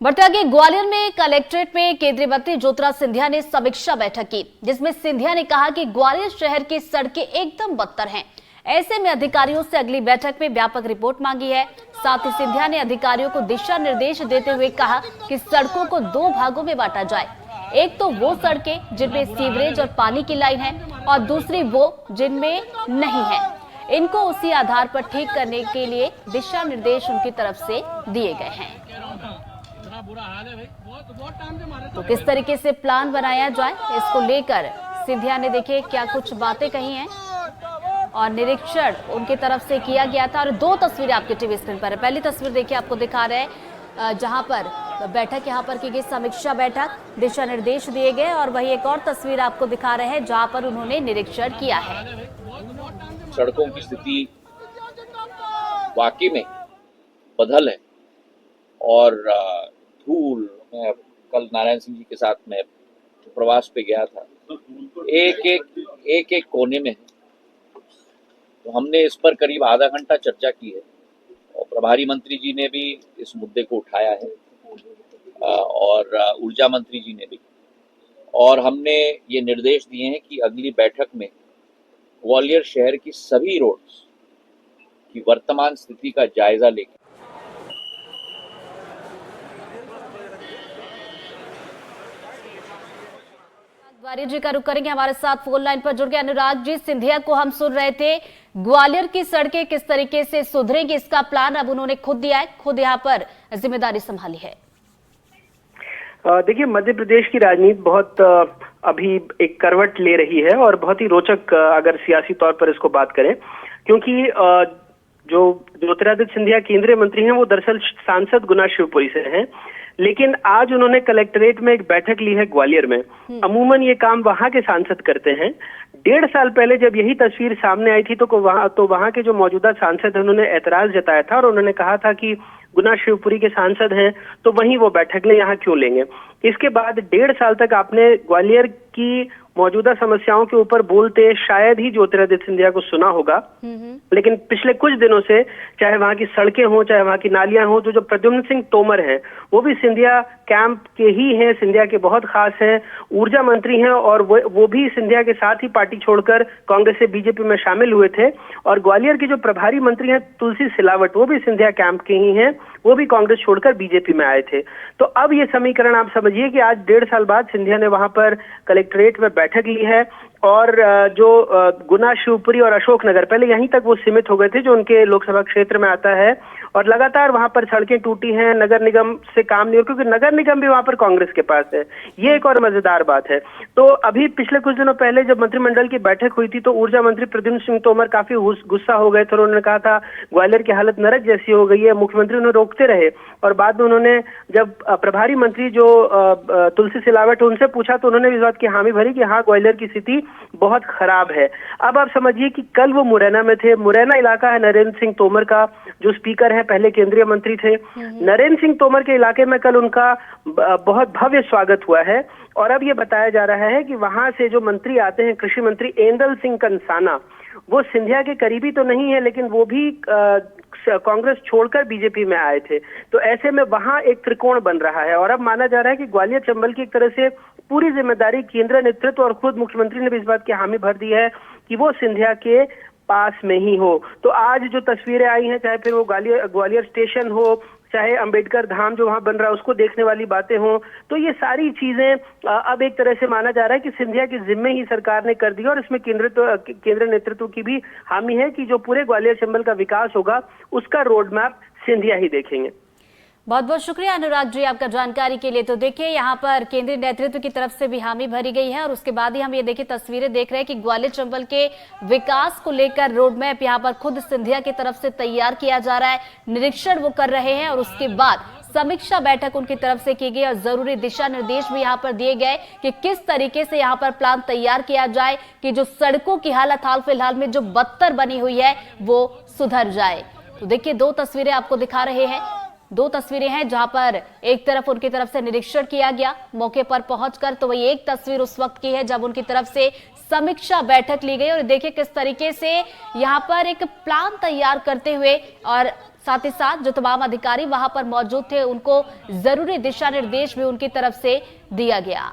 बढ़ते आगे, ग्वालियर में कलेक्ट्रेट में केंद्रीय मंत्री ज्योतिरादित्य सिंधिया ने समीक्षा बैठक की, जिसमें सिंधिया ने कहा कि ग्वालियर शहर की सड़कें एकदम बदतर हैं। ऐसे में अधिकारियों से अगली बैठक में व्यापक रिपोर्ट मांगी है। साथ ही सिंधिया ने अधिकारियों को दिशा निर्देश देते हुए कहा कि सड़कों को 2 भागों में बांटा जाए। एक तो वो सड़कें जिनमें सीवरेज और पानी की लाइन है, और दूसरी वो जिनमें नहीं है। इनको उसी आधार पर ठीक करने के लिए दिशा निर्देश उनकी तरफ से दिए गए हैं। तो किस तरीके से प्लान बनाया जाए, इसको लेकर सिंधिया ने देखिए क्या कुछ बातें कही हैं और निरीक्षण उनकी तरफ से किया गया था। और 2 तस्वीरें आपके टीवी स्क्रीन पर है। पहली तस्वीर देखिए, आपको दिखा रहे हैं जहां पर बैठक यहाँ पर की गई, समीक्षा बैठक, दिशा निर्देश दिए गए। और वही एक और तस्वीर आपको दिखा रहे हैं जहां पर उन्होंने निरीक्षण किया है। सड़कों की स्थिति वाकई में बदल है और धूल, मैं कल नारायण सिंह जी के साथ में प्रवास पे गया था, एक कोने में है। तो हमने इस पर करीब आधा घंटा चर्चा की है और प्रभारी मंत्री जी ने भी इस मुद्दे को उठाया है और ऊर्जा मंत्री जी ने भी, और हमने ये निर्देश दिए हैं कि अगली बैठक में ग्वालियर शहर की सभी रोड्स की वर्तमान स्थिति का जायजा लेकर तिवारी जी का रुख करेंगे। हमारे साथ फोन लाइन पर जुड़ गए अनुराग जी। सिंधिया को हम सुन रहे थे, ग्वालियर की सड़कें किस तरीके से सुधरेंगी, इसका प्लान अब उन्होंने खुद दिया है, खुद यहाँ पर जिम्मेदारी संभाली है। देखिए, मध्य प्रदेश की राजनीति बहुत अभी एक करवट ले रही है और बहुत ही रोचक अगर सियासी तौर पर इसको बात करें, क्योंकि जो ज्योतिरादित्य सिंधिया केंद्रीय मंत्री हैं वो दरअसल सांसद गुना शिवपुरी से हैं, लेकिन आज उन्होंने कलेक्ट्रेट में एक बैठक ली है ग्वालियर में। अमूमन ये काम वहां के सांसद करते हैं। 1.5 साल पहले जब यही तस्वीर सामने आई थी तो वहां के जो मौजूदा सांसद हैं उन्होंने ऐतराज जताया था और उन्होंने कहा था कि गुना शिवपुरी के सांसद हैं तो वहीं वो बैठक ले, यहाँ क्यों लेंगे। इसके बाद 1.5 साल तक आपने ग्वालियर की मौजूदा समस्याओं के ऊपर बोलते शायद ही ज्योतिरादित्य सिंधिया को सुना होगा, लेकिन पिछले कुछ दिनों से चाहे वहां की सड़कें हों, चाहे वहां की नालियां हों, जो प्रद्युम्न सिंह तोमर हैं वो भी सिंधिया कैंप के ही हैं, सिंधिया के बहुत खास हैं, ऊर्जा मंत्री हैं और वो भी सिंधिया के साथ ही पार्टी छोड़कर कांग्रेस से बीजेपी में शामिल हुए थे। और ग्वालियर के जो प्रभारी मंत्री हैं तुलसी सिलावट, वो भी सिंधिया कैंप के ही हैं, वो भी कांग्रेस छोड़कर बीजेपी में आए थे। तो अब ये समीकरण आप समझिए कि आज 1.5 साल बाद सिंधिया ने वहां पर कलेक्ट्रेट में बैठक ली है और जो गुना शिवपुरी और अशोकनगर, पहले यहीं तक वो सीमित हो गए थे जो उनके लोकसभा क्षेत्र में आता है, और लगातार वहां पर सड़कें टूटी हैं, नगर निगम से काम नहीं हो, क्योंकि नगर निगम भी वहां पर कांग्रेस के पास है। ये एक और मजेदार बात है। तो अभी पिछले कुछ दिनों पहले जब मंत्रिमंडल की बैठक हुई थी तो ऊर्जा मंत्री प्रद्युम्न सिंह तोमर काफी गुस्सा हो गए थे और उन्होंने कहा था ग्वालियर की हालत नरक जैसी हो गई है। मुख्यमंत्री उन्हें रोकते रहे और बाद में उन्होंने जब प्रभारी मंत्री जो तुलसी सिलावट उनसे पूछा तो उन्होंने इस बात की हामी भरी कि हाँ, ग्वालियर की स्थिति बहुत खराब है। अब आप समझिए कि कल वो मुरैना में थे। मुरैना इलाका है नरेंद्र सिंह तोमर का, जो स्पीकर है, पहले केंद्रीय मंत्री थे। नरेंद्र सिंह तोमर के इलाके में कल उनका बहुत भव्य स्वागत हुआ है और अब ये बताया जा रहा है कि वहां से जो मंत्री आते हैं, कृषि मंत्री एंदल सिंह कंसाना, वो सिंधिया के करीबी तो नहीं है लेकिन वो भी कांग्रेस छोड़कर बीजेपी में आए थे। तो ऐसे में वहां एक त्रिकोण बन रहा है और अब माना जा रहा है कि ग्वालियर चंबल की एक तरह से पूरी जिम्मेदारी केंद्रीय नेतृत्व और खुद मुख्यमंत्री ने भी इस बात की हामी भर दी है कि वो सिंधिया के पास में ही हो। तो आज जो तस्वीरें आई हैं, चाहे फिर वो ग्वालियर स्टेशन हो, चाहे अंबेडकर धाम जो वहां बन रहा है उसको देखने वाली बातें हों, तो ये सारी चीजें अब एक तरह से माना जा रहा है कि सिंधिया के जिम्मे ही सरकार ने कर दी और इसमें केंद्रीय नेतृत्व की भी हामी है कि जो पूरे ग्वालियर चंबल का विकास होगा उसका रोड मैप सिंधिया ही देखेंगे। बहुत बहुत शुक्रिया अनुराग जी आपका जानकारी के लिए। तो देखिए, यहाँ पर केंद्रीय नेतृत्व की तरफ से भी हामी भरी गई है और उसके बाद ही हम ये देखिए तस्वीरें देख रहे हैं कि ग्वालियर चंबल के विकास को लेकर रोड मैप यहाँ पर खुद सिंधिया की तरफ से तैयार किया जा रहा है, निरीक्षण वो कर रहे हैं और उसके बाद समीक्षा बैठक उनकी तरफ से की गई और जरूरी दिशा निर्देश भी यहाँ पर दिए गए कि किस तरीके से यहाँ पर प्लान तैयार किया जाए कि जो सड़कों की हालत हाल फिलहाल में जो बदतर बनी हुई है वो सुधर जाए। तो देखिए, 2 तस्वीरें आपको दिखा रहे हैं, 2 तस्वीरें हैं जहां पर एक तरफ उनकी तरफ से निरीक्षण किया गया मौके पर पहुंचकर, तो वही एक तस्वीर उस वक्त की है जब उनकी तरफ से समीक्षा बैठक ली गई। और देखिए किस तरीके से यहां पर एक प्लान तैयार करते हुए और साथ ही साथ जो तमाम अधिकारी वहां पर मौजूद थे उनको जरूरी दिशा निर्देश भी उनकी तरफ से दिया गया।